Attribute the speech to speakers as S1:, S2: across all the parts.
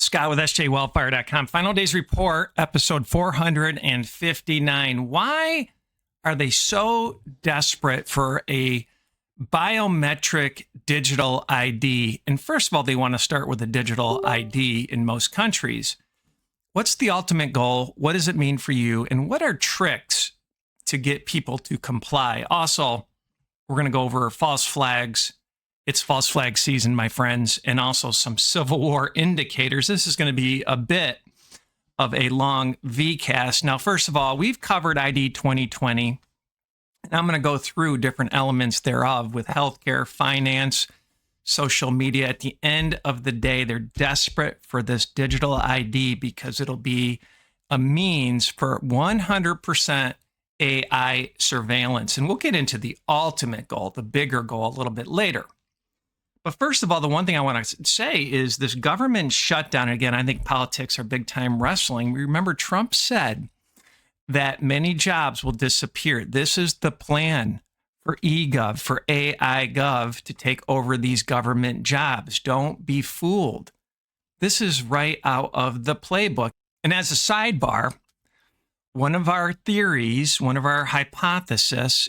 S1: Scott with sjwellfire.com. Final Days Report, episode 459. Why are they so desperate for a biometric digital ID? And first of all, they want to start with a digital ID in most countries. What's the ultimate goal? What does it mean for you? And what are tricks to get people to comply? Also, we're going to go over false flags. It's false flag season, my friends, and also some Civil War indicators. This is going to be a bit of a long VCAST. Now, first of all, we've covered ID 2020, and I'm going to go through different elements thereof with healthcare, finance, social media. At the end of the day, they're desperate for this digital ID because it'll be a means for 100% AI surveillance. And we'll get into the ultimate goal, the bigger goal, a little bit later. But first of all, the one thing I want to say is this government shutdown. Again, I think politics are big time wrestling. Remember, Trump said that many jobs will disappear. This is the plan for eGov, for Ai Gov to take over these government jobs. Don't be fooled. This is right out of the playbook. And as a sidebar, one of our theories, one of our hypotheses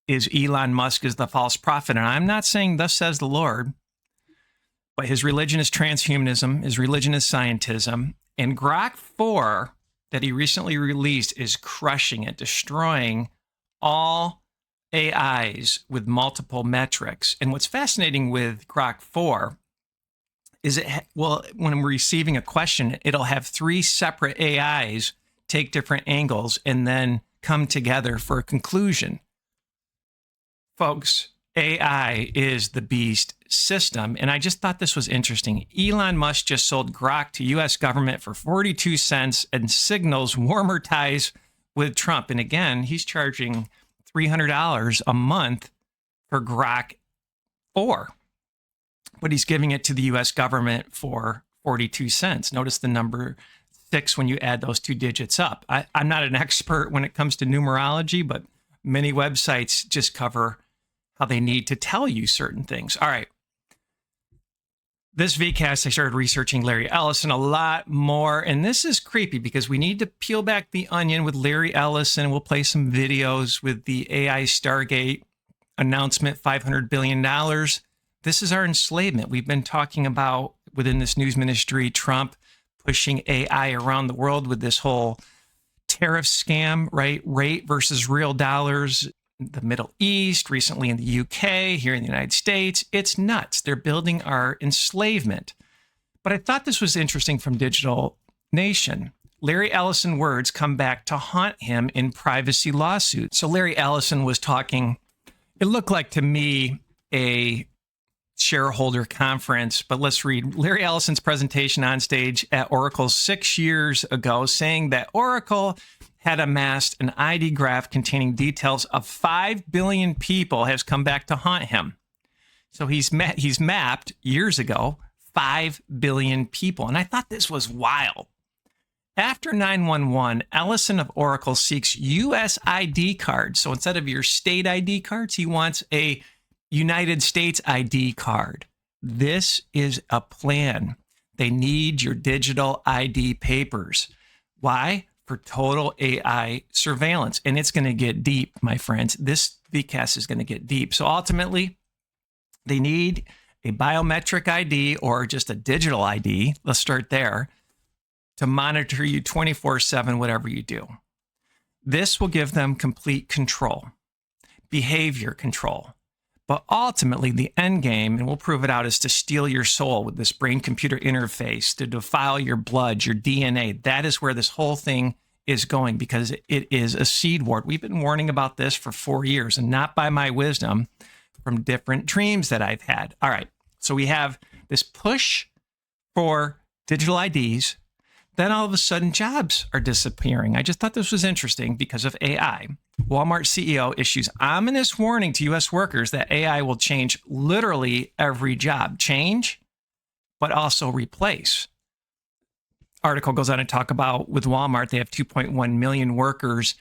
S1: is Elon Musk is the false prophet. And I'm not saying thus says the Lord, but his religion is transhumanism, his religion is scientism. And Grok 4 that he recently released is crushing it, destroying all AIs with multiple metrics. And what's fascinating with Grok 4 is when we're receiving a question, it'll have 3 separate AIs take different angles and then come together for a conclusion. Folks, AI is the beast system, and I just thought this was interesting. Elon Musk just sold Grok to U.S. government for 42 cents and signals warmer ties with Trump. And again, he's charging $300 a month for Grok 4, but he's giving it to the U.S. government for 42 cents. Notice the number 6 when you add those 2 digits up. I'm not an expert when it comes to numerology, but many websites just cover how they need to tell you certain things. All right. This VCAST, I started researching Larry Ellison a lot more. And this is creepy because we need to peel back the onion with Larry Ellison. We'll play some videos with the AI Stargate announcement, $500 billion. This is our enslavement. We've been talking about within this news ministry, Trump pushing AI around the world with this whole tariff scam, right? Rate versus real dollars. The Middle East, recently in the UK, here in the United States. It's nuts. They're building our enslavement. But I thought this was interesting from Digital Nation. Larry Ellison words come back to haunt him in privacy lawsuits. So Larry Ellison was talking, it looked like to me a shareholder conference, but let's read Larry Ellison's presentation on stage at Oracle 6 years ago, saying that Oracle had amassed an ID graph containing details of 5 billion people has come back to haunt him. So he's mapped years ago 5 billion people. And I thought this was wild. After 911, Ellison of Oracle seeks U.S. ID cards. So instead of your state ID cards, he wants a United States ID card. This is a plan. They need your digital ID papers. Why? For total AI surveillance. And it's going to get deep, my friends. This VCAST is going to get deep. So ultimately, they need a biometric ID or just a digital ID. Let's start there to monitor you 24/7, whatever you do. This will give them complete control, behavior control. But ultimately, the end game, and we'll prove it out, is to steal your soul with this brain-computer interface, to defile your blood, your DNA. That is where this whole thing is going because it is a seed ward. We've been warning about this for 4 years, and not by my wisdom, from different dreams that I've had. All right, so we have this push for digital IDs. Then all of a sudden, jobs are disappearing. I just thought this was interesting because of AI. Walmart CEO issues ominous warning to U.S. workers that AI will change literally every job. Change, but also replace. Article goes on to talk about with Walmart, they have 2.1 million workers.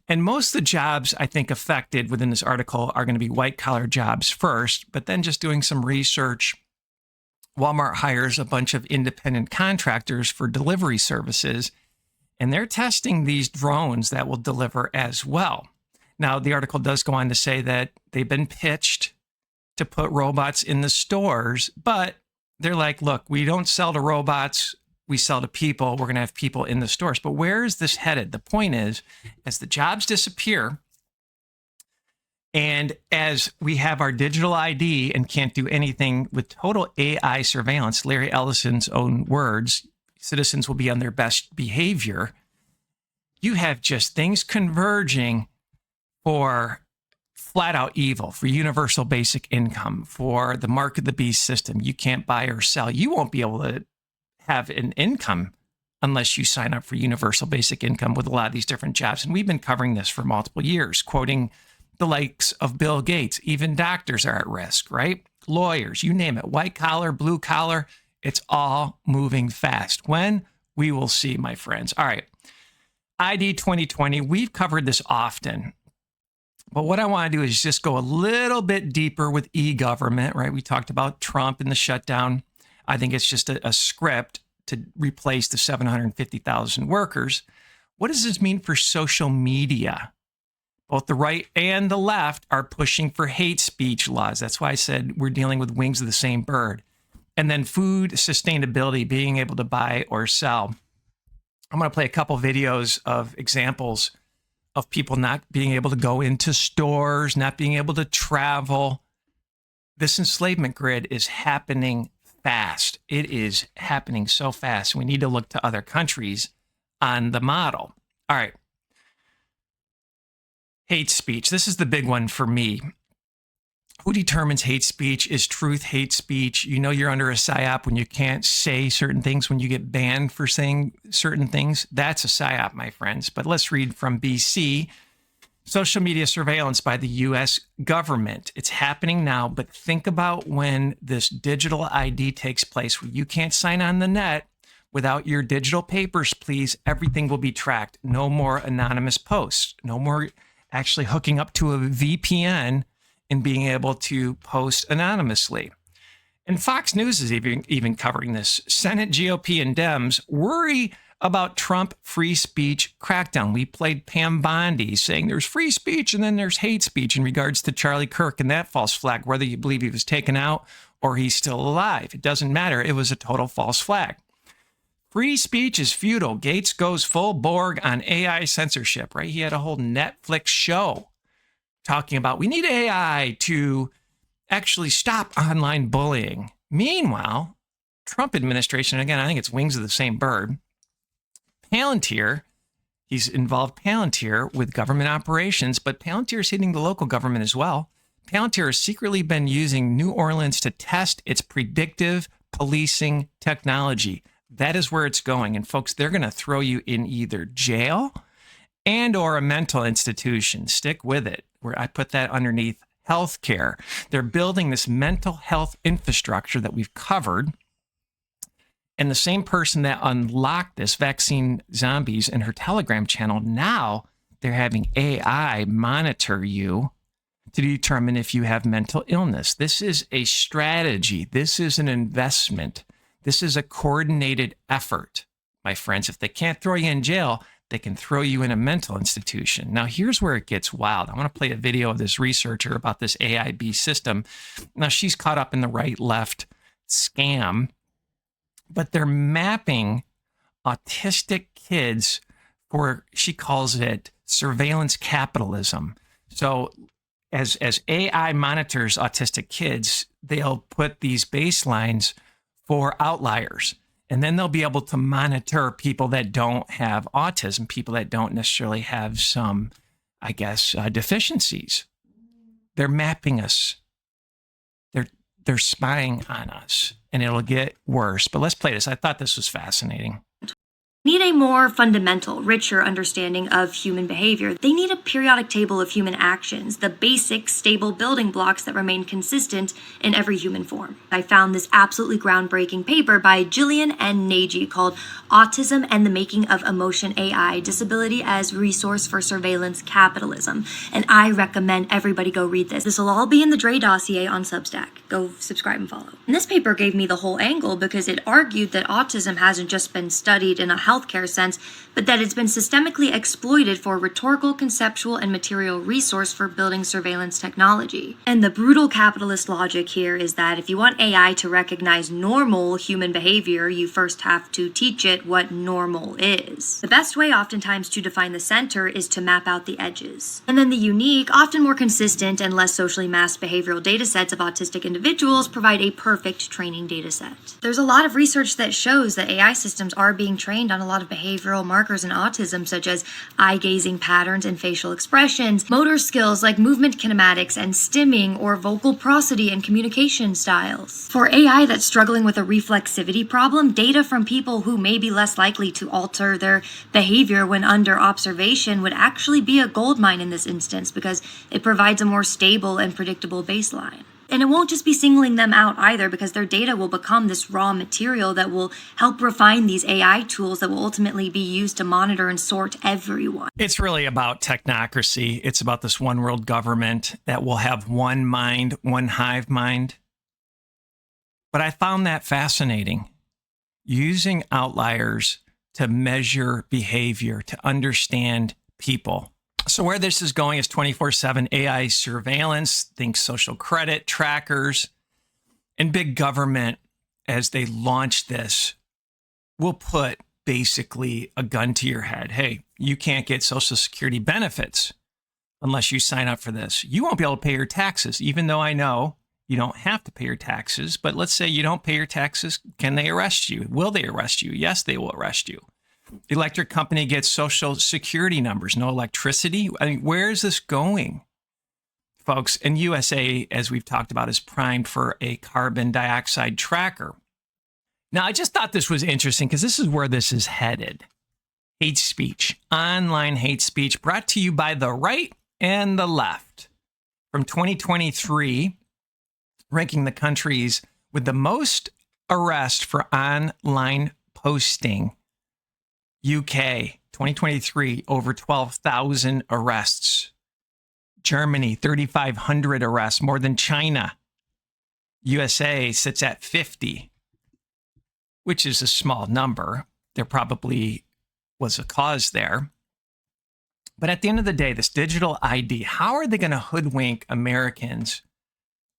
S1: And most of the jobs I think affected within this article are going to be white collar jobs first, but then just doing some research Walmart hires a bunch of independent contractors for delivery services, and they're testing these drones that will deliver as well. Now, the article does go on to say that they've been pitched to put robots in the stores, but they're like, look, we don't sell to robots, we sell to people. We're going to have people in the stores. But where is this headed? The point is, as the jobs disappear, and as we have our digital ID and can't do anything with total AI surveillance, Larry Ellison's own words, citizens will be on their best behavior. You have just things converging for flat out evil, for universal basic income, for the mark of the beast system. You can't buy or sell. You won't be able to have an income unless you sign up for universal basic income with a lot of these different jobs. And we've been covering this for multiple years, quoting the likes of Bill Gates. Even doctors are at risk, right? Lawyers, you name it, white collar, blue collar, it's all moving fast. When? We will see, my friends. All right. ID 2020, we've covered this often. But what I want to do is just go a little bit deeper with e-government, right? We talked about Trump and the shutdown. I think it's just a script to replace the 750,000 workers. What does this mean for social media? Both the right and the left are pushing for hate speech laws. That's why I said we're dealing with wings of the same bird. And then food sustainability, being able to buy or sell. I'm going to play a couple videos of examples of people not being able to go into stores, not being able to travel. This enslavement grid is happening fast. It is happening so fast. We need to look to other countries on the model. All right. Hate speech. This is the big one for me. Who determines hate speech? Is truth hate speech? You know you're under a psyop when you can't say certain things, when you get banned for saying certain things. That's a psyop, my friends. But let's read from BC. Social media surveillance by the U.S. government. It's happening now, but think about when this digital ID takes place, where you can't sign on the net without your digital papers, please. Everything will be tracked. No more anonymous posts. No more actually hooking up to a VPN and being able to post anonymously. And Fox News is even covering this. Senate GOP and Dems worry about Trump free speech crackdown. We played Pam Bondi saying there's free speech and then there's hate speech in regards to Charlie Kirk and that false flag, whether you believe he was taken out or he's still alive. It doesn't matter. It was a total false flag. Free speech is futile. Gates goes full Borg on AI censorship, right? He had a whole Netflix show talking about we need AI to actually stop online bullying. Meanwhile, Trump administration, again, I think it's wings of the same bird, Palantir, he's involved Palantir with government operations, but Palantir is hitting the local government as well. Palantir has secretly been using New Orleans to test its predictive policing technology. That is where it's going. And folks, they're going to throw you in either jail and or a mental institution. Stick with it, where I put that underneath healthcare. They're building this mental health infrastructure that we've covered. And the same person that unlocked this, Vaccine Zombies, in her Telegram channel, now they're having AI monitor you to determine if you have mental illness. This is a strategy. This is an investment. This is a coordinated effort, my friends. If they can't throw you in jail, they can throw you in a mental institution. Now, here's where it gets wild. I want to play a video of this researcher about this AIB system. Now, she's caught up in the right-left scam, but they're mapping autistic kids for, she calls it, surveillance capitalism. So as AI monitors autistic kids, they'll put these baselines for outliers. And then they'll be able to monitor people that don't have autism, people that don't necessarily have some, I guess, deficiencies. They're mapping us. They're spying on us, and it'll get worse. But let's play this. I thought this was fascinating.
S2: Need a more fundamental, richer understanding of human behavior. They need a periodic table of human actions, the basic, stable building blocks that remain consistent in every human form. I found this absolutely groundbreaking paper by Jillian and Nagy called Autism and the Making of Emotion AI, Disability as Resource for Surveillance Capitalism. And I recommend everybody go read this. This will all be in the Dre dossier on Substack. Go subscribe and follow. And this paper gave me the whole angle because it argued that autism hasn't just been studied in a healthcare sense, but that it's been systemically exploited for rhetorical, conceptual, and material resource for building surveillance technology. And the brutal capitalist logic here is that if you want AI to recognize normal human behavior, you first have to teach it what normal is. The best way oftentimes to define the center is to map out the edges. And then the unique, often more consistent and less socially masked behavioral datasets of autistic individuals provide a perfect training dataset. There's a lot of research that shows that AI systems are being trained on a lot of behavioral markers in autism, such as eye-gazing patterns and facial expressions, motor skills like movement kinematics and stimming, or vocal prosody and communication styles. For AI that's struggling with a reflexivity problem, data from people who may be less likely to alter their behavior when under observation would actually be a goldmine in this instance because it provides a more stable and predictable baseline. And it won't just be singling them out either, because their data will become this raw material that will help refine these AI tools that will ultimately be used to monitor and sort everyone.
S1: It's really about technocracy. It's about this one world government that will have one mind, one hive mind. But I found that fascinating. Using outliers to measure behavior, to understand people. So where this is going is 24/7 AI surveillance, think social credit trackers, and big government, as they launch this, will put basically a gun to your head. Hey, you can't get Social Security benefits unless you sign up for this. You won't be able to pay your taxes, even though I know you don't have to pay your taxes. But let's say you don't pay your taxes. Can they arrest you? Will they arrest you? Yes, they will arrest you. Electric company gets Social Security numbers, no electricity. I mean, where is this going, folks? And USA, as we've talked about, is primed for a carbon dioxide tracker. Now, I just thought this was interesting because this is where this is headed. Hate speech, online hate speech, brought to you by the right and the left. From 2023, ranking the countries with the most arrests for online posting. UK, 2023, over 12,000 arrests. Germany, 3,500 arrests, more than China. USA sits at 50, which is a small number. There probably was a cause there. But at the end of the day, this digital ID, how are they going to hoodwink Americans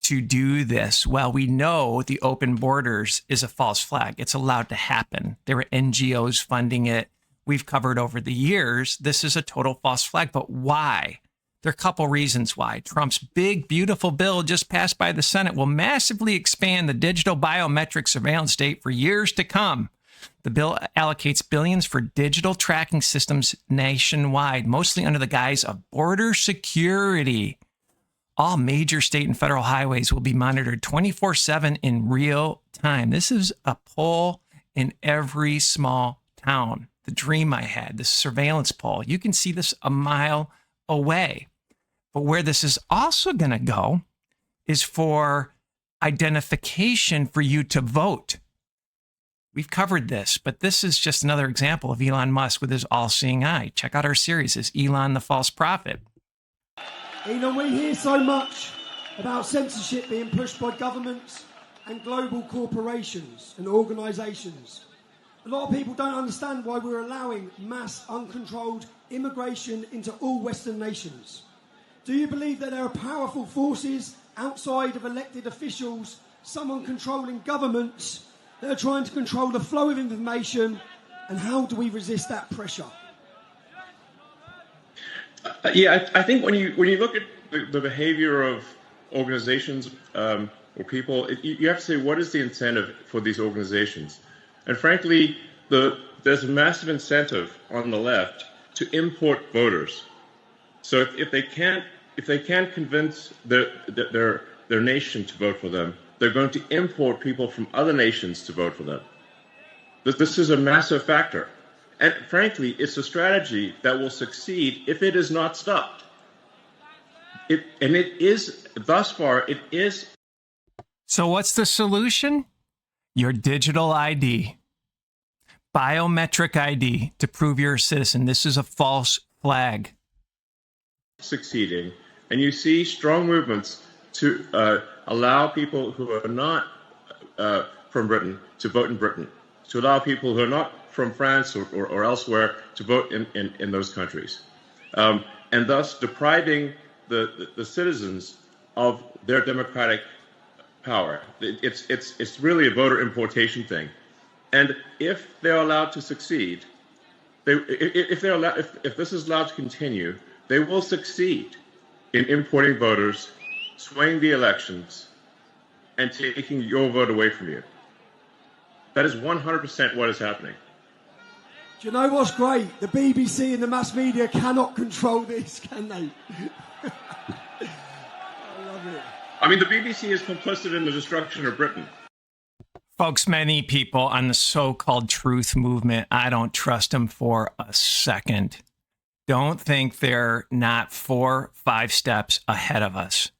S1: to do this? Well, we know the open borders is a false flag. It's allowed to happen. There were NGOs funding it. We've covered over the years. This is a total false flag. But why? There are a couple reasons why. Trump's big, beautiful bill just passed by the Senate will massively expand the digital biometric surveillance state for years to come. The bill allocates billions for digital tracking systems nationwide, mostly under the guise of border security. All major state and federal highways will be monitored 24/7 in real time. This is a poll in every small town. The dream I had, this surveillance poll. You can see this a mile away. But where this is also going to go is for identification for you to vote. We've covered this, but this is just another example of Elon Musk with his all-seeing eye. Check out our series, Is Elon the False Prophet?
S3: Elon, we hear so much about censorship being pushed by governments and global corporations and organisations. A lot of people don't understand why we're allowing mass, uncontrolled immigration into all Western nations. Do you believe that there are powerful forces outside of elected officials, someone controlling governments, that are trying to control the flow of information, and how do we resist that pressure?
S4: I think when you look at the behavior of organizations or people, you have to say, what is the incentive for these organizations? And frankly, there's a massive incentive on the left to import voters. So if they can't convince their nation to vote for them, they're going to import people from other nations to vote for them. This is a massive factor. And frankly, it's a strategy that will succeed if it is not stopped. Thus far, it is.
S1: So what's the solution? Your digital ID. Biometric ID to prove you're a citizen. This is a false flag.
S4: Succeeding. And you see strong movements to allow people who are not from Britain to vote in Britain, to allow people who are not from France or elsewhere to vote in those countries, and thus depriving the citizens of their democratic power. It's really a voter importation thing. And if they're allowed to succeed, if this is allowed to continue, they will succeed in importing voters, swaying the elections, and taking your vote away from you. That is 100% what is happening.
S3: Do you know what's great? The BBC and the mass media cannot control this, can they? I love it.
S4: I mean, the BBC is complicit in the destruction of Britain.
S1: Folks, many people on the so-called truth movement, I don't trust them for a second. Don't think they're not 4-5 steps ahead of us.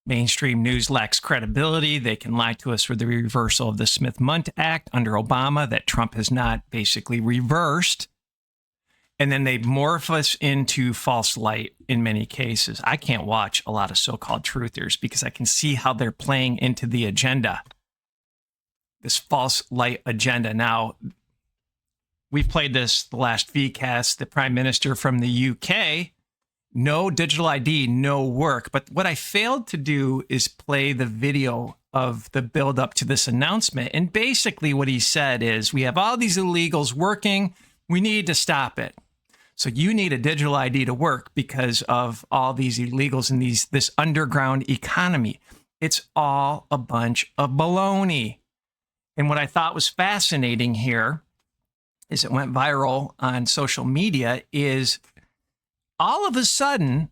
S1: Mainstream news lacks credibility. They can lie to us for the reversal of the Smith-Mundt Act under Obama that Trump has not basically reversed. And then they morph us into false light in many cases. I can't watch a lot of so-called truthers because I can see how they're playing into the agenda. This false light agenda. Now, we've played this the last VCAST, the Prime Minister from the UK. No digital ID, no work. But what I failed to do is play the video of the build up to this announcement. And basically what he said is, we have all these illegals working. We need to stop it. So you need a digital ID to work because of all these illegals and this underground economy. It's all a bunch of baloney. And what I thought was fascinating here is it went viral on social media is all of a sudden,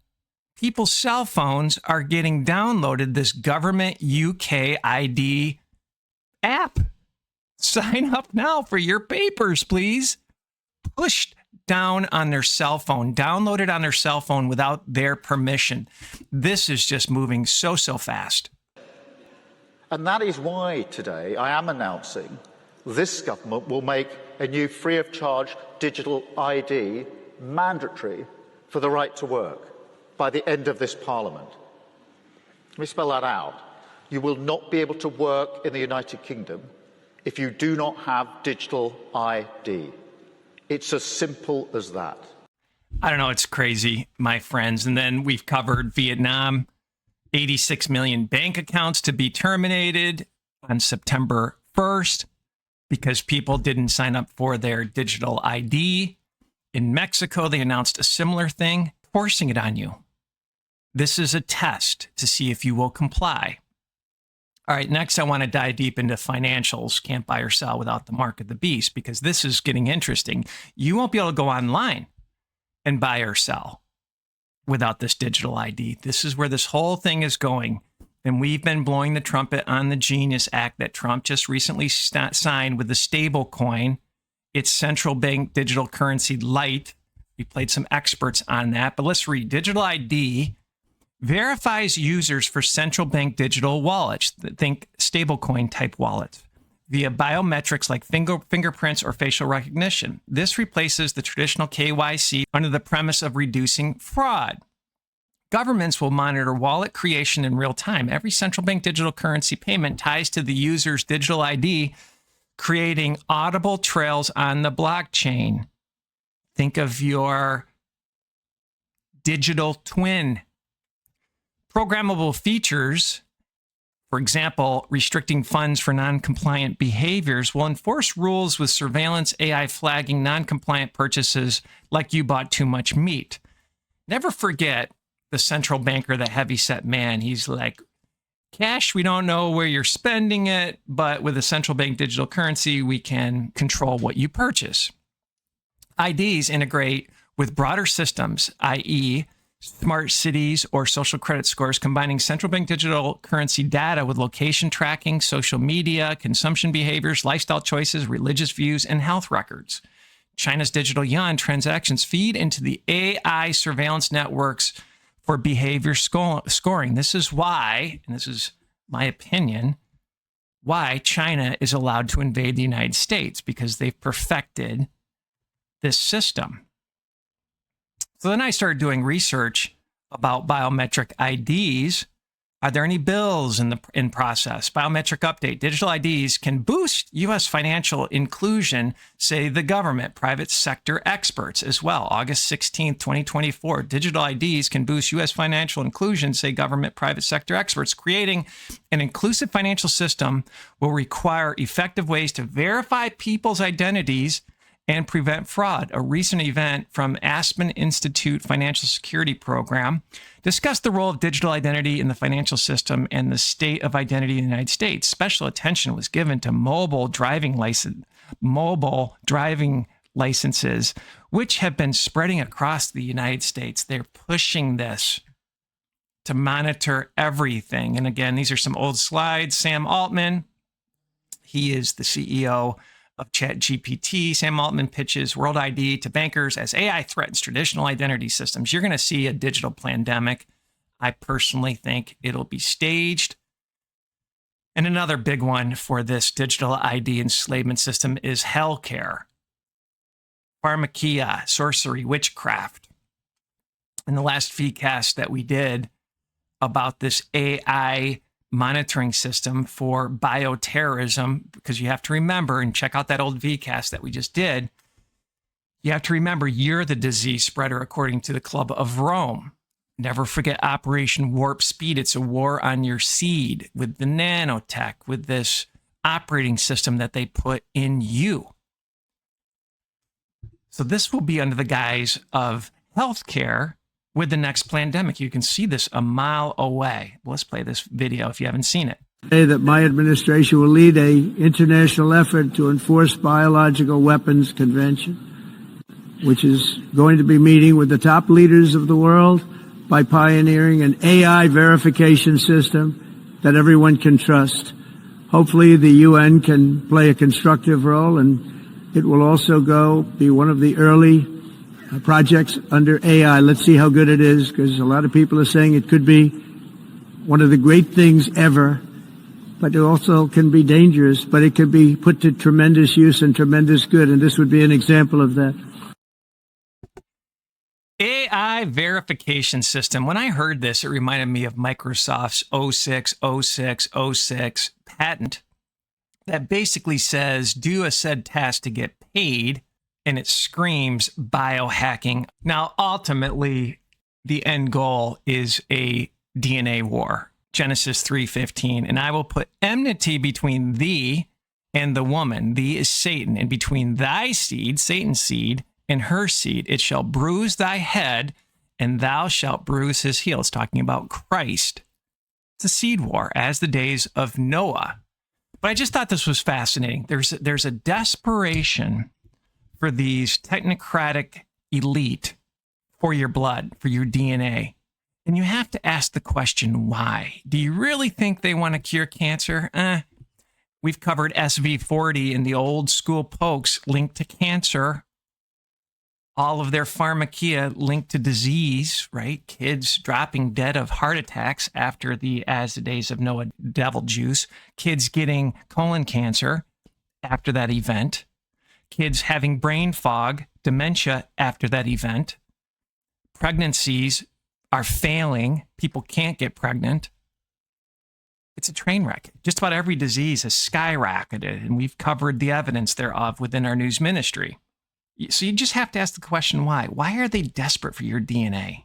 S1: people's cell phones are getting downloaded this government UK ID app. Sign up now for your papers, please. Pushed down on their cell phone, downloaded on their cell phone without their permission. This is just moving so fast.
S5: And that is why today I am announcing this government will make a new free of charge digital ID mandatory for the right to work by the end of this Parliament. Let me spell that out. You will not be able to work in the United Kingdom if you do not have digital ID. It's as simple as that.
S1: I don't know. It's crazy, my friends. And then we've covered Vietnam, 86 million bank accounts to be terminated on September 1st because people didn't sign up for their digital ID. In Mexico, they announced a similar thing, forcing it on you. This is a test to see if you will comply. All right, next I want to dive deep into financials. Can't buy or sell without the mark of the beast, because this is getting interesting. You won't be able to go online and buy or sell without this digital ID. This is where this whole thing is going. And we've been blowing the trumpet on the Genius Act that Trump just recently signed with the stable coin. It's central bank digital currency light. We played some experts on that, but let's read. Digital ID verifies users for central bank digital wallets, think stablecoin type wallets, via biometrics like fingerprints or facial recognition. This replaces the traditional KYC under the premise of reducing fraud. Governments will monitor wallet creation in real time. Every central bank digital currency payment ties to the user's digital ID, creating audible trails on the blockchain. Think of your digital twin. Programmable features, for example, restricting funds for non-compliant behaviors, will enforce rules with surveillance AI flagging non-compliant purchases like you bought too much meat. Never forget the central banker, the heavyset man. He's like, cash, we don't know where you're spending it, but with a central bank digital currency, we can control what you purchase. IDs integrate with broader systems, i.e., smart cities or social credit scores, combining central bank digital currency data with location tracking, social media, consumption behaviors, lifestyle choices, religious views, and health records. China's digital yuan transactions feed into the AI surveillance networks for behavior scoring. This is why, and this is my opinion, why China is allowed to invade the United States, because they've perfected this system. So then I started doing research about biometric IDs. Are there any bills in process? Biometric update. Digital IDs can boost U.S. financial inclusion, say the government, private sector experts as well. August 16th, 2024. Digital IDs can boost U.S. financial inclusion, say government, private sector experts. Creating an inclusive financial system will require effective ways to verify people's identities and prevent fraud. A recent event from Aspen Institute Financial Security Program discussed the role of digital identity in the financial system and the state of identity in the United States. Special attention was given to mobile driving licenses, which have been spreading across the United States. They're pushing this to monitor everything. And again, these are some old slides. Sam Altman, he is the CEO of ChatGPT. Sam Altman pitches World ID to bankers as AI threatens traditional identity systems. You're going to see a digital pandemic. I personally think it'll be staged. And another big one for this digital ID enslavement system is healthcare, pharmakia, sorcery, witchcraft. In the last VCAST that we did about this AI monitoring system for bioterrorism, because you have to remember, and check out that old VCAST that we just did, you have to remember you're the disease spreader according to the Club of Rome. Never forget Operation Warp Speed. It's a war on your seed with the nanotech, with this operating system that they put in you. So this will be under the guise of healthcare with the next pandemic. You can see this a mile away. Let's play this video if you haven't seen it.
S6: Say that my administration will lead an international effort to enforce biological weapons convention, which is going to be meeting with the top leaders of the world by pioneering an AI verification system that everyone can trust. Hopefully the UN can play a constructive role, and it will also be one of the early projects under AI. Let's see how good it is, because a lot of people are saying it could be one of the great things ever, but it also can be dangerous, but it could be put to tremendous use and tremendous good, and this would be an example of that.
S1: AI verification system. When I heard this, it reminded me of Microsoft's 060606 patent that basically says, do a said task to get paid, and it screams biohacking. Now, ultimately, the end goal is a DNA war. Genesis 3:15, and I will put enmity between thee and the woman. Thee is Satan, and between thy seed, Satan's seed, and her seed, it shall bruise thy head, and thou shalt bruise his heel. It's talking about Christ. It's a seed war, as the days of Noah. But I just thought this was fascinating. There's a desperation for these technocratic elite for your blood, for your DNA. And you have to ask the question, why? Do you really think they want to cure cancer? We've covered SV40 and the old school pokes linked to cancer. All of their pharmakia linked to disease, right? Kids dropping dead of heart attacks after as the days of Noah devil juice. Kids getting colon cancer after that event. Kids having brain fog, dementia after that event. Pregnancies are failing. People can't get pregnant. It's a train wreck. Just about every disease has skyrocketed, and we've covered the evidence thereof within our news ministry. So you just have to ask the question, why? Why are they desperate for your DNA?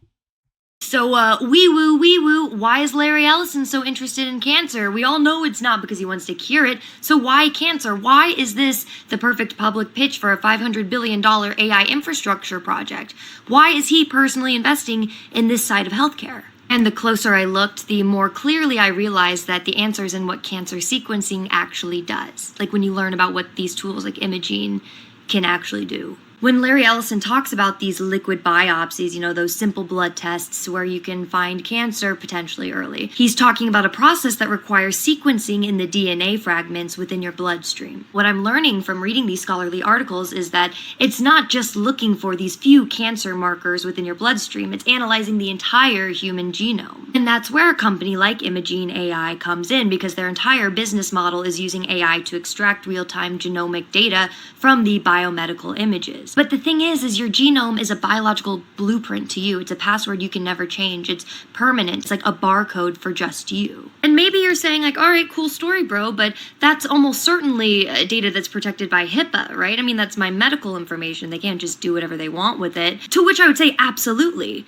S2: So, wee woo, why is Larry Ellison so interested in cancer? We all know it's not because he wants to cure it. So why cancer? Why is this the perfect public pitch for a $500 billion AI infrastructure project? Why is he personally investing in this side of healthcare? And the closer I looked, the more clearly I realized that the answer is in what cancer sequencing actually does. Like when you learn about what these tools like imaging can actually do. When Larry Ellison talks about these liquid biopsies, those simple blood tests where you can find cancer potentially early, he's talking about a process that requires sequencing in the DNA fragments within your bloodstream. What I'm learning from reading these scholarly articles is that it's not just looking for these few cancer markers within your bloodstream, it's analyzing the entire human genome. And that's where a company like Imagine AI comes in, because their entire business model is using AI to extract real-time genomic data from the biomedical images. But the thing is your genome is a biological blueprint to you. It's a password you can never change. It's permanent. It's like a barcode for just you. And maybe you're saying like, all right, cool story, bro, but that's almost certainly data that's protected by HIPAA, right? I mean, that's my medical information. They can't just do whatever they want with it. To which I would say absolutely,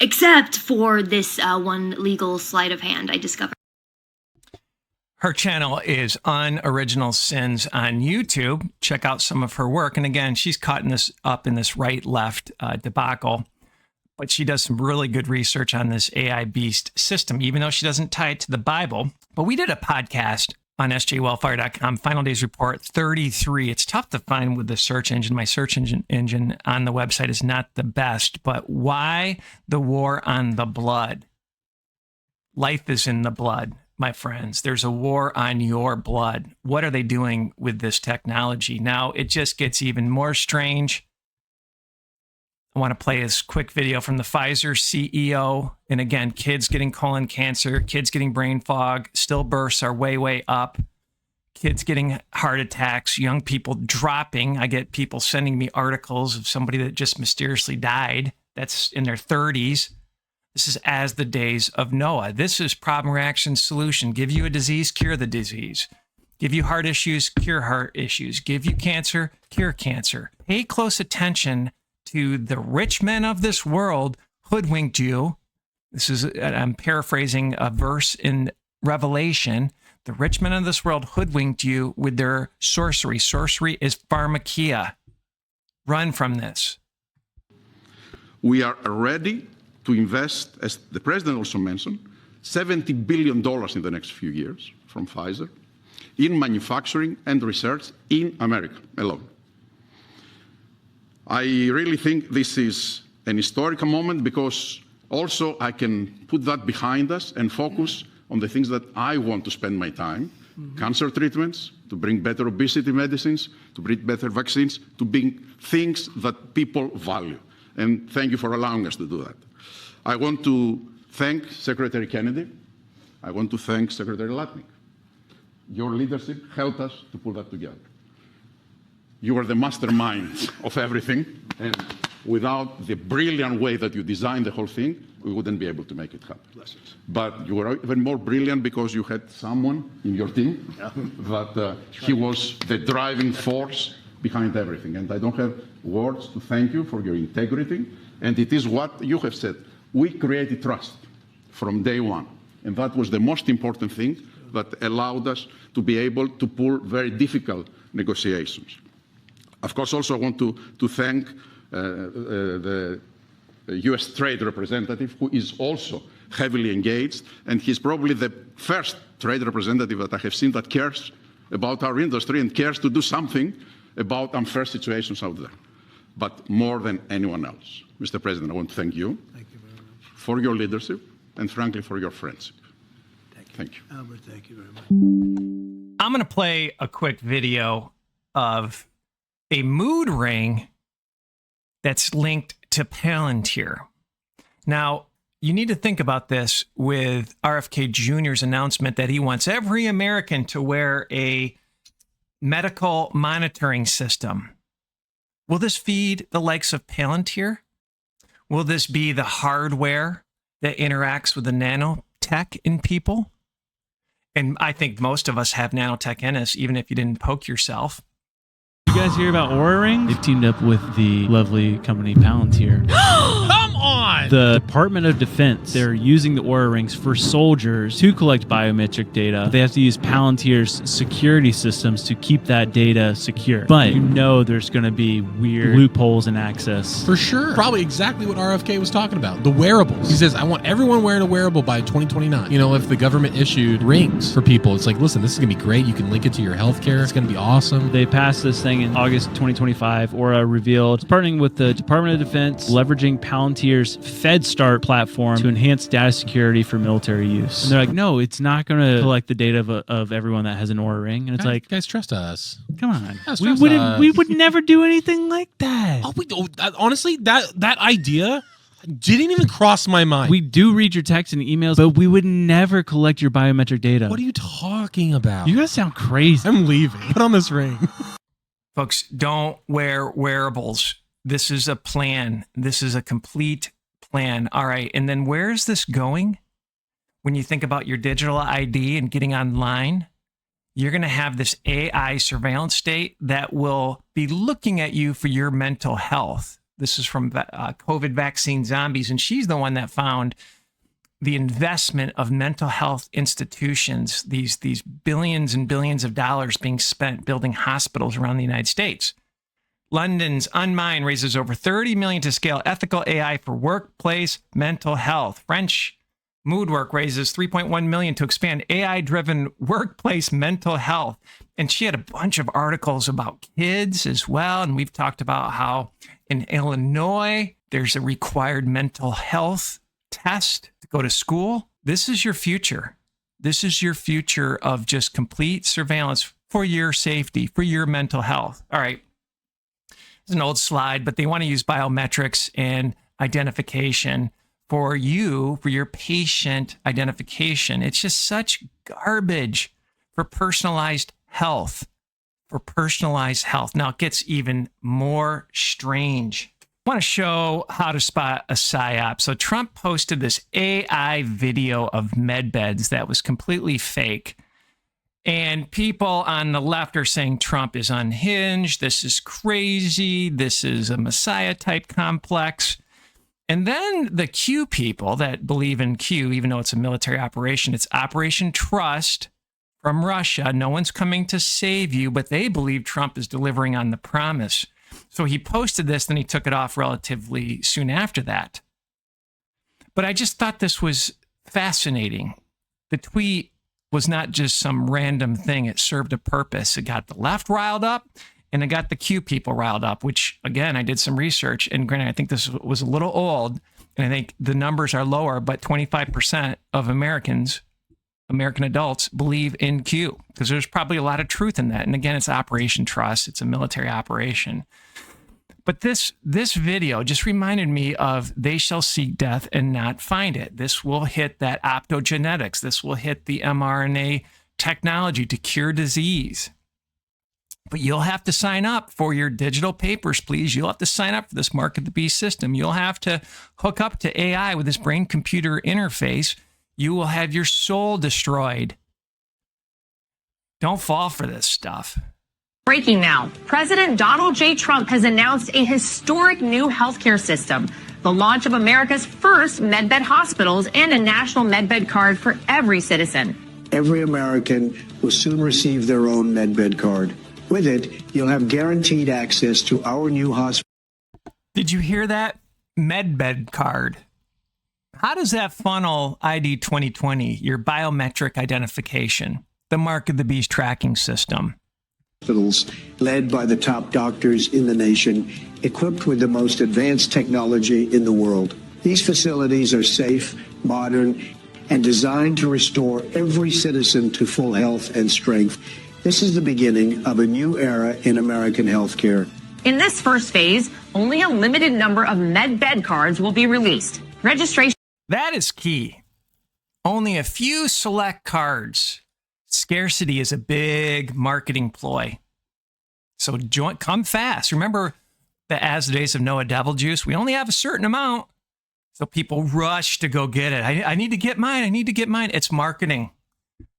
S2: except for this one legal sleight of hand I discovered.
S1: Her channel is Unoriginal Sins on YouTube. Check out some of her work. And again, she's caught in this right-left debacle, but she does some really good research on this AI beast system, even though she doesn't tie it to the Bible. But we did a podcast on sjwellfire.com, Final Days Report 33. It's tough to find with the search engine. My search engine on the website is not the best, but why the war on the blood? Life is in the blood. My friends, there's a war on your blood. What are they doing with this technology? Now, it just gets even more strange. I want to play this quick video from the Pfizer CEO. And again, kids getting colon cancer, kids getting brain fog, stillbirths are way, way up. Kids getting heart attacks, young people dropping. I get people sending me articles of somebody that just mysteriously died. That's in their 30s. This is as the days of Noah. This is problem, reaction, solution. Give you a disease, cure the disease. Give you heart issues, cure heart issues. Give you cancer, cure cancer. Pay close attention to the rich men of this world hoodwinked you. This is, I'm paraphrasing a verse in Revelation. The rich men of this world hoodwinked you with their sorcery. Sorcery is pharmakia. Run from this.
S7: We are ready to invest, as the president also mentioned, $70 billion in the next few years from Pfizer in manufacturing and research in America alone. I really think this is an historical moment because also I can put that behind us and focus on the things that I want to spend my time, cancer treatments, to bring better obesity medicines, to bring better vaccines, to bring things that people value. And thank you for allowing us to do that. I want to thank Secretary Kennedy. I want to thank Secretary Latnik. Your leadership helped us to pull that together. You are the mastermind of everything, and without the brilliant way that you designed the whole thing, we wouldn't be able to make it happen. But you were even more brilliant because you had someone in your team that he was the driving force behind everything. And I don't have words to thank you for your integrity. And it is what you have said. We created trust from day one. And that was the most important thing that allowed us to be able to pull very difficult negotiations. Of course, also I want to thank the US trade representative, who is also heavily engaged. And he's probably the first trade representative that I have seen that cares about our industry and cares to do something about unfair situations out there, but more than anyone else. Mr. President, I want to thank you.
S6: Thank you very much.
S7: For your leadership and, frankly, for your friendship. Thank you.
S6: Albert, thank you very much.
S1: I'm going to play a quick video of a mood ring that's linked to Palantir. Now, you need to think about this with RFK Jr.'s announcement that he wants every American to wear a medical monitoring system. Will this feed the likes of Palantir? Will this be the hardware that interacts with the nanotech in people? And I think most of us have nanotech in us, even if you didn't poke yourself.
S8: You guys hear about Oura Rings? They've teamed up with the lovely company Palantir.
S9: Come on!
S8: God. The Department of Defense, they're using the Oura rings for soldiers to collect biometric data. They have to use Palantir's security systems to keep that data secure. But you know there's going to be weird loopholes in access.
S9: For sure. Probably exactly what RFK was talking about. The wearables. He says, I want everyone wearing a wearable by 2029. You know, if the government issued rings for people, it's like, listen, this is going to be great. You can link it to your healthcare. It's going to be awesome.
S8: They passed this thing in August 2025. Oura revealed it's partnering with the Department of Defense, leveraging Palantir's FedStart platform to enhance data security for military use. And they're like, no, it's not going to collect the data of everyone that has an Oura ring. And it's like,
S9: guys, trust us.
S8: Come on. We would never do anything like that.
S9: Honestly, that idea didn't even cross my mind.
S8: We do read your texts and emails, but we would never collect your biometric data.
S9: What are you talking about?
S8: You guys sound crazy.
S9: I'm leaving. Put on this ring.
S1: Folks, don't wear wearables. This is a plan. This is a complete plan. All right. And then where is this going? When you think about your digital ID and getting online, you're going to have this AI surveillance state that will be looking at you for your mental health. This is from COVID vaccine zombies. And she's the one that found the investment of mental health institutions, these billions and billions of dollars being spent building hospitals around the United States. London's Unmind raises over $30 million to scale ethical AI for workplace mental health. French Moodwork raises $3.1 million to expand AI-driven workplace mental health. And she had a bunch of articles about kids as well. And we've talked about how in Illinois, there's a required mental health test to go to school. This is your future. This is your future of just complete surveillance for your safety, for your mental health. All right. It's an old slide, but they want to use biometrics and identification for you, for your patient identification. It's just such garbage for personalized health. Now it gets even more strange. I want to show how to spot a psyop. So Trump posted this AI video of med beds that was completely fake. And people on the left are saying Trump is unhinged. This is crazy. This is a Messiah type complex. And then the Q people that believe in Q, even though it's a military operation, it's Operation Trust from Russia. No one's coming to save you, but they believe Trump is delivering on the promise. So he posted this, then he took it off relatively soon after that. But I just thought this was fascinating. The tweet was not just some random thing. It served a purpose. It got the left riled up, and it got the Q people riled up, which, again, I did some research. And granted, I think this was a little old, and I think the numbers are lower, but 25% of American adults believe in Q, because there's probably a lot of truth in that. And again, it's Operation Trust. It's a military operation. But this video just reminded me of they shall seek death and not find it. This will hit that optogenetics. This will hit the mRNA technology to cure disease. But you'll have to sign up for your digital papers, please. You'll have to sign up for this Mark of the Beast system. You'll have to hook up to AI with this brain-computer interface. You will have your soul destroyed. Don't fall for this stuff.
S10: Breaking now. President Donald J. Trump has announced a historic new healthcare system, the launch of America's first medbed hospitals and a national medbed card for every citizen.
S6: Every American will soon receive their own medbed card. With it, you'll have guaranteed access to our new hospital.
S1: Did you hear that? Medbed card. How does that funnel ID 2020, your biometric identification, the Mark of the Beast tracking system?
S6: Hospitals led by the top doctors in the nation, equipped with the most advanced technology in the world. These facilities are safe, modern, and designed to restore every citizen to full health and strength. This is the beginning of a new era in American healthcare.
S10: In this first phase, only a limited number of medbed cards will be released. Registration.
S1: That is key. Only a few select cards. Scarcity is a big marketing ploy. So come fast. Remember the As the Days of Noah devil juice? We only have a certain amount. So people rush to go get it. I need to get mine. I need to get mine. It's marketing.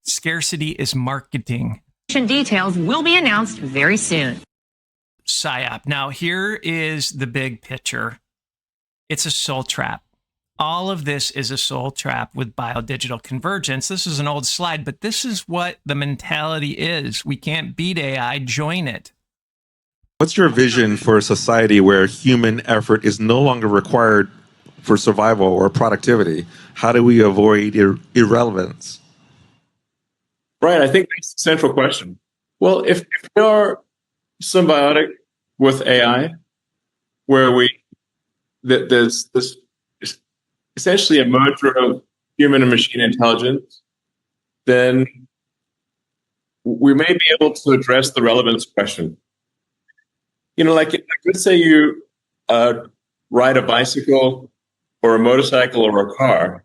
S1: Scarcity is marketing.
S10: Details will be announced very soon.
S1: PSYOP. Now, here is the big picture. It's a soul trap. all of this is a soul trap with biodigital convergence. This is an old slide, but this is what the mentality is. We can't beat AI, join it.
S11: What's your vision for a society where human effort is no longer required for survival or productivity? How do we avoid irrelevance?
S4: Right, I think that's the central question. Well, if we are symbiotic with AI, where there's this essentially a merger of human and machine intelligence, then we may be able to address the relevance question. Like let's say you ride a bicycle or a motorcycle or a car.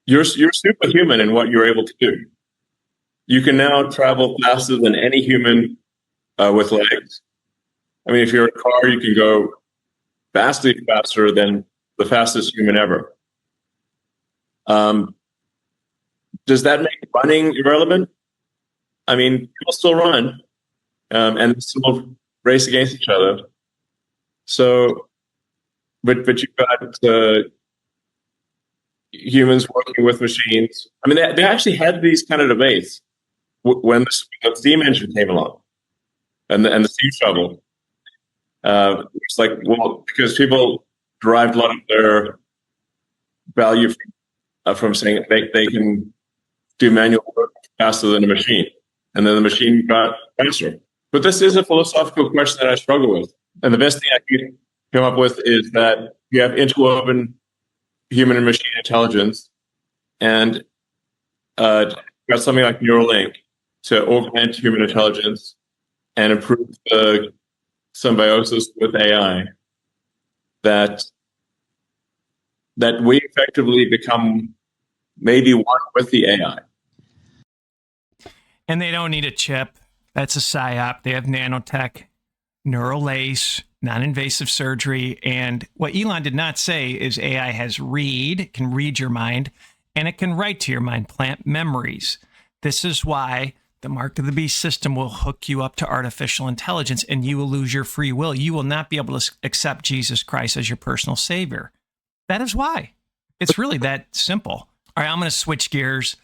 S4: You're superhuman in what you're able to do. You can now travel faster than any human with legs. I mean, if you're a car, you can go vastly faster than the fastest human ever. Does that make running irrelevant? I mean, people still run and still race against each other. So, but you've got humans working with machines. I mean, they actually had these kind of debates when the steam engine came along and the steam shovel. It's like, well, because people derived a lot of their value from saying they can do manual work faster than a machine, and then the machine got faster. But this is a philosophical question that I struggle with, and the best thing I can come up with is that you have interwoven human and machine intelligence, and got something like Neuralink to augment human intelligence and improve the symbiosis with AI, that we effectively become maybe one with the AI.
S1: And they don't need a chip. That's a psyop. They have nanotech, neural lace, non-invasive surgery. And what Elon did not say is AI can read your mind, and it can write to your mind, plant memories. This is why the Mark of the Beast system will hook you up to artificial intelligence, and you will lose your free will. You will not be able to accept Jesus Christ as your personal savior. That is why. It's really that simple. All right, I'm going to switch gears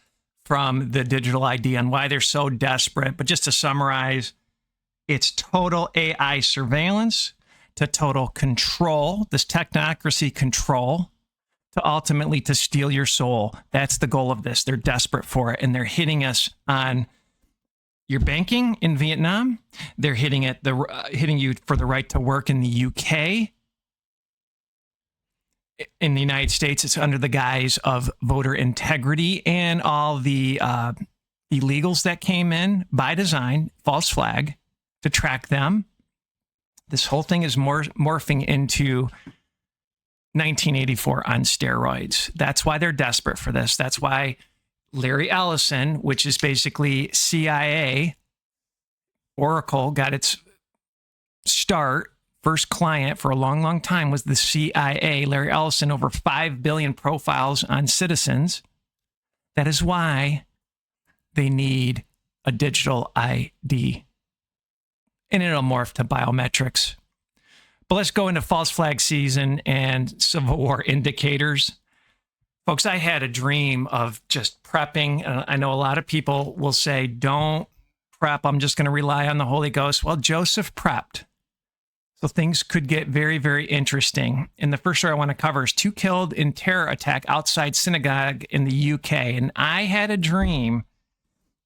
S1: from the digital ID on why they're so desperate. But just to summarize, it's total AI surveillance to total control, this technocracy control, to ultimately to steal your soul. That's the goal of this. They're desperate for it, and they're hitting us on your banking in Vietnam. They're hitting you for the right to work in the UK. In the United States, it's under the guise of voter integrity and all the illegals that came in by design, false flag, to track them. This whole thing is morphing into 1984 on steroids. That's why they're desperate for this. That's why Larry Ellison, which is basically CIA, Oracle, got its start. First client for a long, long time was the CIA. Larry Ellison, over 5 billion profiles on citizens. That is why they need a digital ID. And it'll morph to biometrics. But let's go into false flag season and Civil War indicators. Folks, I had a dream of just prepping. I know a lot of people will say, don't prep. I'm just going to rely on the Holy Ghost. Well, Joseph prepped. So things could get very, very interesting. And the first story I want to cover is 2 killed in terror attack outside synagogue in the UK. And I had a dream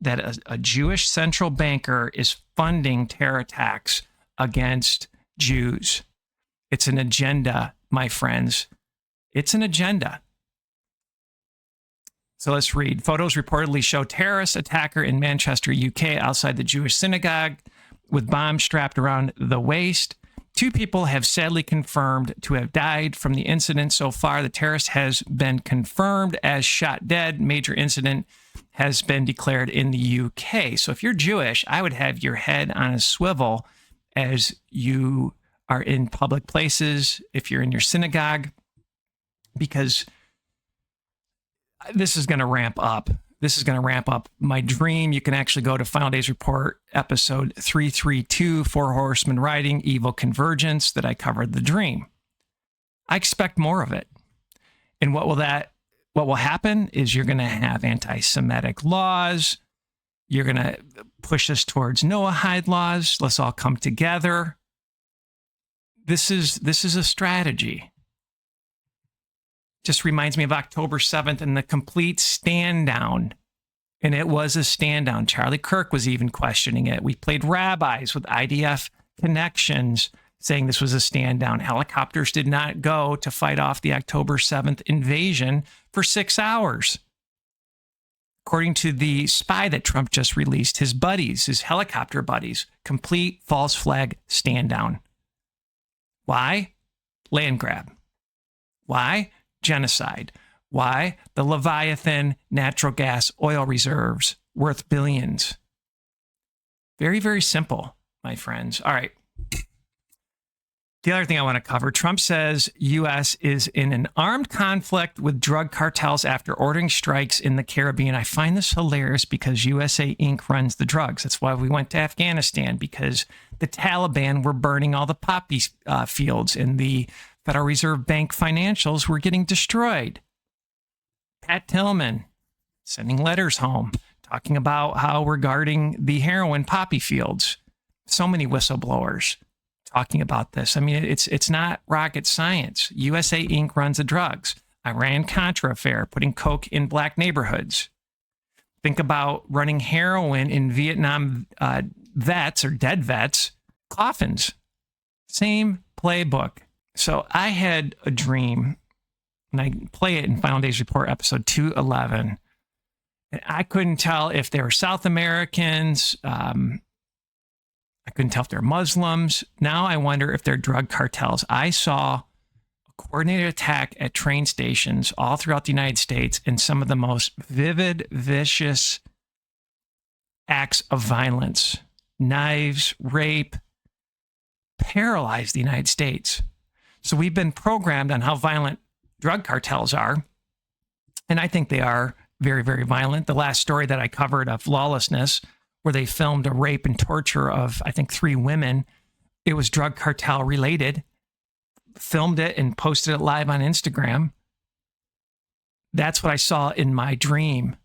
S1: that a Jewish central banker is funding terror attacks against Jews. It's an agenda, my friends. It's an agenda. So let's read. Photos reportedly show terrorist attacker in Manchester, UK, outside the Jewish synagogue with bombs strapped around the waist. 2 people have sadly confirmed to have died from the incident so far. The terrorist has been confirmed as shot dead. Major incident has been declared in the UK. So if you're Jewish, I would have your head on a swivel as you are in public places, if you're in your synagogue, because this is going to ramp up. This is going to ramp up. My dream, you can actually go to Final Days Report, episode 332, 4 Horsemen Riding, Evil Convergence, that I covered the dream. I expect more of it. And what will happen is you're going to have anti-Semitic laws. You're going to push us towards Noahide laws. Let's all come together. This is a strategy. Just reminds me of October 7th and the complete stand down. And it was a stand down. Charlie Kirk was even questioning it. We played rabbis with IDF connections saying this was a stand down. Helicopters did not go to fight off the October 7th invasion for 6 hours. According to the spy that Trump just released, his buddies, his helicopter buddies, complete false flag stand down. Why? Land grab. Why? Genocide. Why? The Leviathan natural gas oil reserves worth billions. Very, very simple, my friends. All right. The other thing I want to cover, Trump says U.S. is in an armed conflict with drug cartels after ordering strikes in the Caribbean. I find this hilarious because USA Inc. runs the drugs. That's why we went to Afghanistan, because the Taliban were burning all the poppy fields and the Federal Reserve Bank financials were getting destroyed. Pat Tillman sending letters home talking about how we're guarding the heroin poppy fields. So many whistleblowers talking about this. I mean, it's not rocket science. USA Inc. runs the drugs. Iran-Contra affair, putting coke in black neighborhoods. Think about running heroin in Vietnam vets or dead vets, coffins. Same playbook. So I had a dream, and I play it in Final Days Report episode 211. And I couldn't tell if they were South Americans. I couldn't tell if they're Muslims. Now I wonder if they're drug cartels. I saw a coordinated attack at train stations all throughout the United States, and some of the most vivid, vicious acts of violence, knives, rape, paralyzed the United States. So we've been programmed on how violent drug cartels are, and I think they are very, very violent. The last story that I covered of Lawlessness, where they filmed a rape and torture of, I think, 3 women. It was drug cartel related. Filmed it and posted it live on Instagram. That's what I saw in my dream.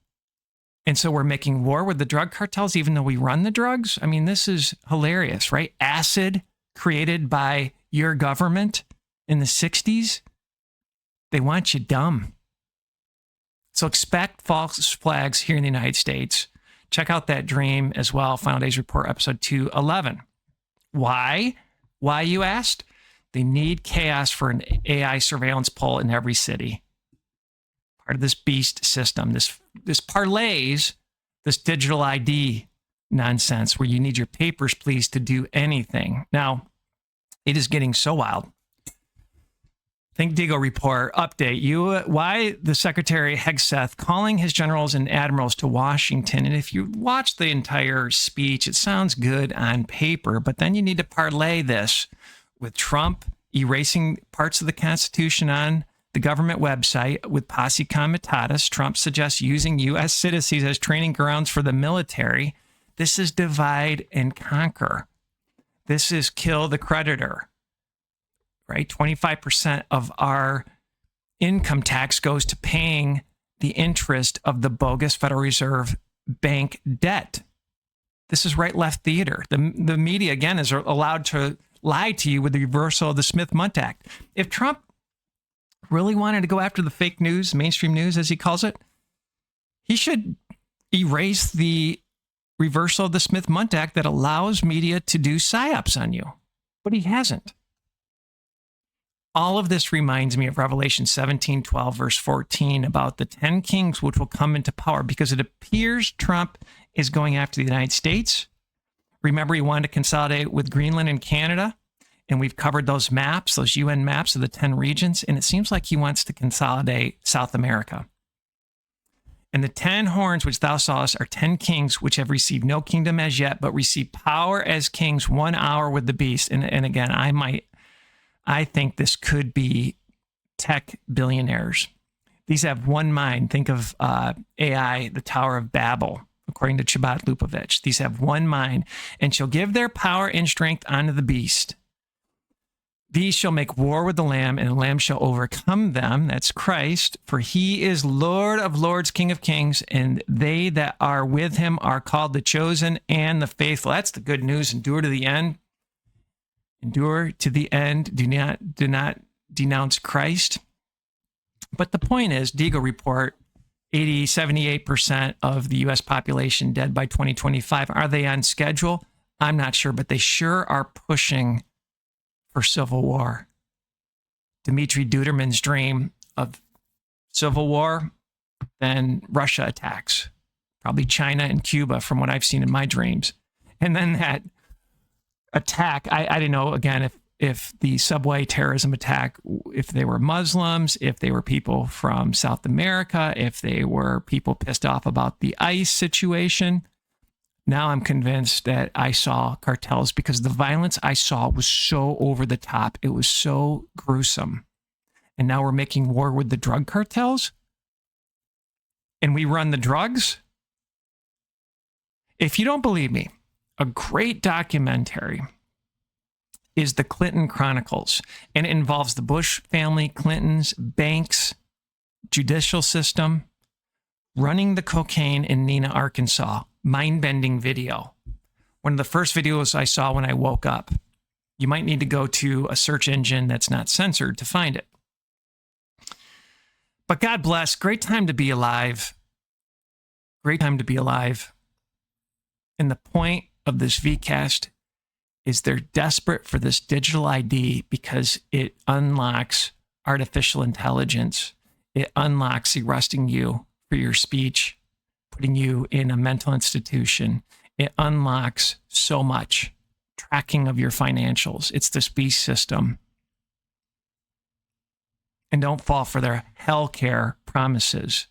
S1: And so we're making war with the drug cartels, even though we run the drugs. I mean, this is hilarious, right? Acid created by your government in the 60s. They want you dumb. So expect false flags here in the United States. Check out that dream as well, Final Days Report, episode 211. Why? Why, you asked? They need chaos for an AI surveillance pole in every city. Part of this beast system, this parlays this digital ID nonsense where you need your papers, please, to do anything. Now, it is getting so wild. Think Deagle report update. Why the Secretary Hegseth calling his generals and admirals to Washington. And if you watch the entire speech, it sounds good on paper, but then you need to parlay this with Trump erasing parts of the Constitution on the government website with posse comitatus. Trump suggests using U.S. citizens as training grounds for the military. This is divide and conquer. This is kill the creditor. Right? 25% of our income tax goes to paying the interest of the bogus Federal Reserve Bank debt. This is right-left theater. The media, again, is allowed to lie to you with the reversal of the Smith-Mundt Act. If Trump really wanted to go after the fake news, mainstream news, as he calls it, he should erase the reversal of the Smith-Mundt Act that allows media to do psyops on you. But he hasn't. All of this reminds me of Revelation 17:12, verse 14, about the 10 kings which will come into power, because it appears Trump is going after the United States. Remember, he wanted to consolidate with Greenland and Canada, and we've covered those maps, those UN maps of the 10 regions, and it seems like he wants to consolidate South America. And the 10 horns which thou sawest are 10 kings which have received no kingdom as yet, but receive power as kings 1 hour with the beast. And again, I think this could be tech billionaires. These have one mind. Think of AI, the Tower of Babel, according to Chabad Lupovich. These have one mind, and shall give their power and strength unto the beast. These shall make war with the Lamb, and the Lamb shall overcome them. That's Christ. For he is Lord of lords, King of kings, and they that are with him are called the chosen and the faithful. That's the good news. Endure to the end. Endure to the end. Do not denounce Christ. But the point is, Deagle report, 78% of the U.S. population dead by 2025. Are they on schedule? I'm not sure, but they sure are pushing for civil war. Dmitry Duderman's dream of civil war, then Russia attacks, probably China and Cuba from what I've seen in my dreams. And then that attack, I didn't know, again, if the subway terrorism attack, if they were Muslims, if they were people from South America, if they were people pissed off about the ICE situation. Now I'm convinced that I saw cartels because the violence I saw was so over the top. It was so gruesome. And now we're making war with the drug cartels? And we run the drugs? If you don't believe me, a great documentary is the Clinton Chronicles. And it involves the Bush family, Clintons, banks, judicial system, running the cocaine in Neenah, Arkansas. Mind-bending video. One of the first videos I saw when I woke up. You might need to go to a search engine that's not censored to find it. But God bless. Great time to be alive. Great time to be alive. And the point of this VCAST is they're desperate for this digital ID because it unlocks artificial intelligence. It unlocks arresting you for your speech, putting you in a mental institution. It unlocks so much. Tracking of your financials. It's this beast system. And don't fall for their healthcare promises.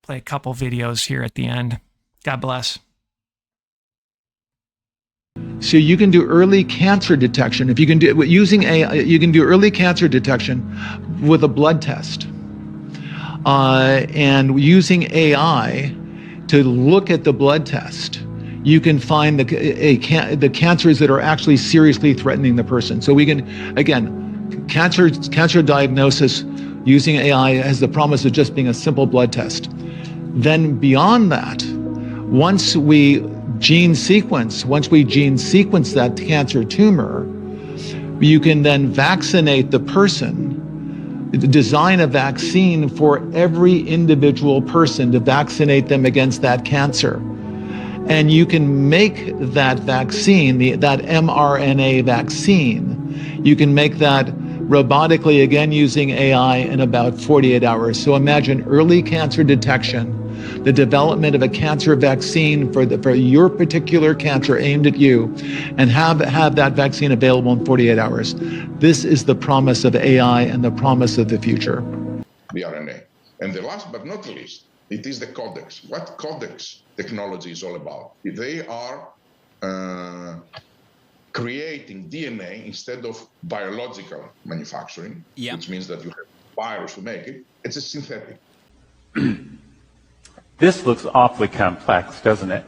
S1: Play a couple videos here at the end. God bless.
S12: So you can do early cancer detection. If you can do it using AI, you can do early cancer detection with a blood test. And using AI to look at the blood test, you can find the cancers that are actually seriously threatening the person. So we can, again, cancer diagnosis using AI has the promise of just being a simple blood test. Then beyond that, once we gene sequence that cancer tumor, you can then vaccinate the person, design a vaccine for every individual person to vaccinate them against that cancer. And you can make that vaccine, that mRNA vaccine, you can make that robotically, again using AI, in about 48 hours. So imagine early cancer detection, the development of a cancer vaccine for your particular cancer aimed at you, and have that vaccine available in 48 hours. This is the promise of AI and the promise of the future.
S13: The RNA. And the last but not least, it is the codex. What codex technology is all about? They are creating DNA instead of biological manufacturing, which means that you have virus to make it. It's a synthetic.
S14: This looks awfully complex, doesn't it?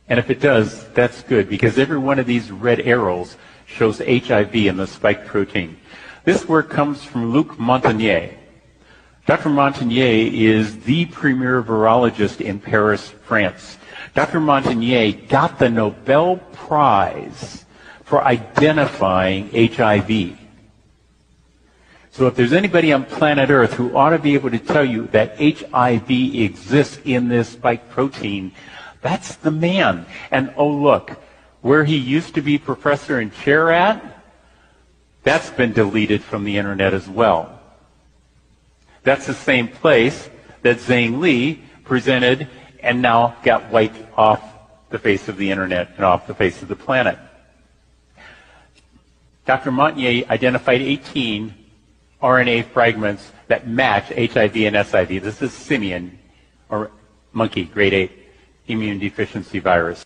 S14: And if it does, that's good, because every one of these red arrows shows HIV in the spike protein. This work comes from Luc Montagnier. Dr. Montagnier is the premier virologist in Paris, France. Dr. Montagnier got the Nobel Prize for identifying HIV. So if there's anybody on planet Earth who ought to be able to tell you that HIV exists in this spike protein, that's the man. And oh look, where he used to be professor and chair at, that's been deleted from the internet as well. That's the same place that Zhang Li presented and now got wiped off the face of the internet and off the face of the planet. Dr. Montagnier identified 18 RNA fragments that match HIV and SIV. This is simian, or monkey, grade 8 immune deficiency virus.